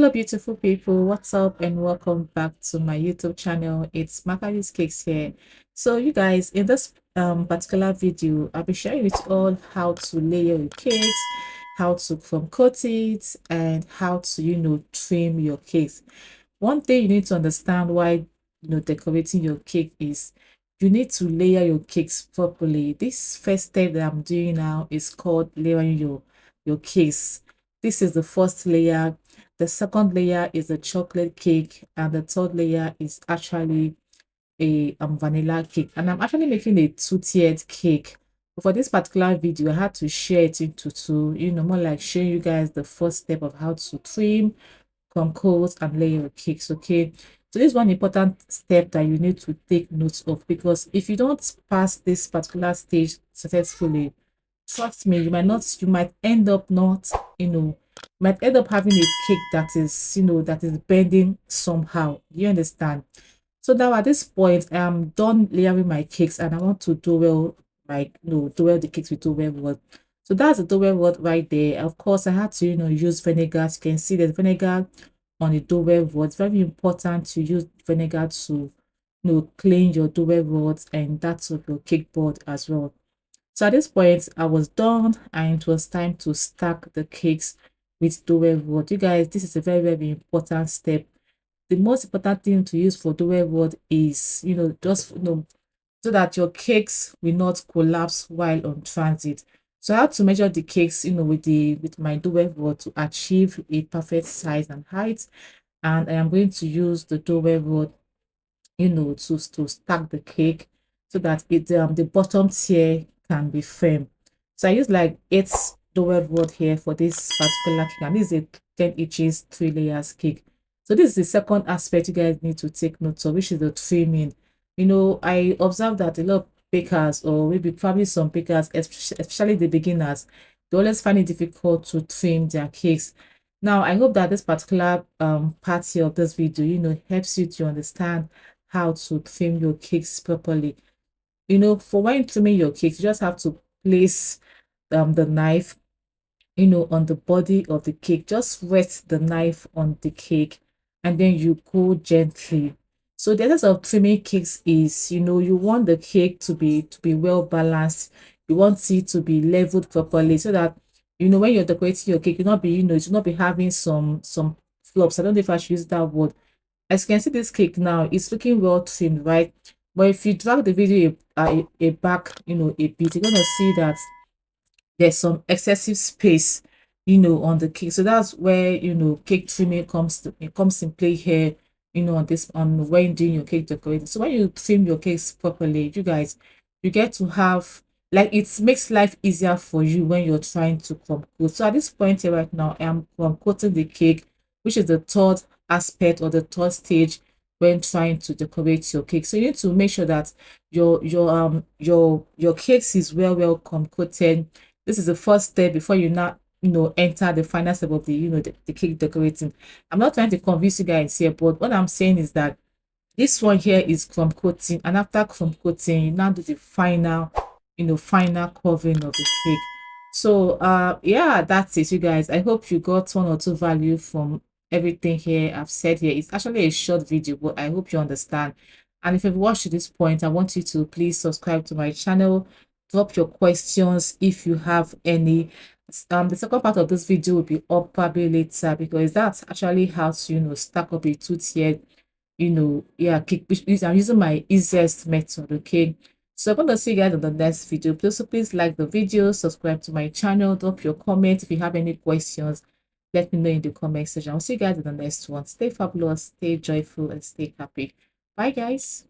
Hello, beautiful people. What's up, and welcome back to my YouTube channel. It's Makali's Cakes here. So, you guys, in this particular video, I'll be sharing with you all how to layer your cakes, how to crumb coat it, and how to trim your cakes. One thing you need to understand why decorating your cake is you need to layer your cakes properly. This first step that I'm doing now is called layering your cakes. This is the first layer. The second layer is a chocolate cake, and the third layer is actually a vanilla cake. And I'm actually making a two-tiered cake. For this particular video, I had to share it into two, more like showing you guys the first step of how to trim, compose, and layer your cakes. Okay, so this is one important step that you need to take note of, because if you don't pass this particular stage successfully, trust me, you might end up not, might end up having a cake that is, that is bending somehow. You understand? So now at this point, I am done layering my cakes, and I want to do well my, do well the cakes with dowel rod. So that's the dowel rod right there. Of course, I had to, use vinegar. As you can see, there's vinegar on the dowel rod. It's very important to use vinegar to, clean your dowel rods and that's of your cake board as well. So at this point, I was done, and it was time to stack the cakes with dowel rod. You guys, this is a very, very important step. The most important thing to use for dowel rod is, just, so that your cakes will not collapse while on transit. So I have to measure the cakes, with my dowel rod to achieve a perfect size and height. And I am going to use the dowel rod, to stack the cake so that the bottom tier can be firm. So I use like 8 dowel rod here for this particular cake, and this is a 10 inches 3 layers cake. So this is the second aspect you guys need to take note of, which is the trimming. I observed that a lot of bakers, or maybe probably some bakers, especially the beginners, they always find it difficult to trim their cakes. Now, I hope that this particular part here of this video, helps you to understand how to trim your cakes properly. For when trimming your cakes, you just have to place the knife, on the body of the cake. Just rest the knife on the cake, and then you go gently. So the essence of trimming cakes is, you want the cake to be well balanced. You want it to be leveled properly, so that when you're decorating your cake, you should not be having some flops. I don't know if I should use that word. As you can see, this cake now is looking well trimmed, right? But if you drag the video a back, a bit, you're gonna see that there's some excessive space, on the cake. So that's where, cake trimming comes in play here, on this, on when doing your cake decorating. So when you trim your cakes properly, you guys, you get to have, like, it makes life easier for you when you're trying to crumb coat. So at this point here right now, I am crumb coating the cake, which is the third aspect, or the third stage when trying to decorate your cake. So you need to make sure that your cakes is well crumb coated. This is the first step before you now, enter the final step of the cake decorating. I'm not trying to convince you guys here, but what I'm saying is that this one here is crumb coating, and after crumb coating, you now do the final, final covering of the cake. So yeah, that's it, you guys. I hope you got one or two value from everything here I've said here. It's actually a short video, but I hope you understand. And if you've watched to this point, I want you to please subscribe to my channel. Drop your questions if you have any. The second part of this video will be up probably later, because that's actually how to, stack up a two-tiered, yeah, cake. I'm using my easiest method. Okay, so I'm going to see you guys on the next video. Please like the video, subscribe to my channel, drop your comment. If you have any questions, let me know in the comment section. I'll see you guys in the next one. Stay fabulous, stay joyful, and stay happy. Bye, guys.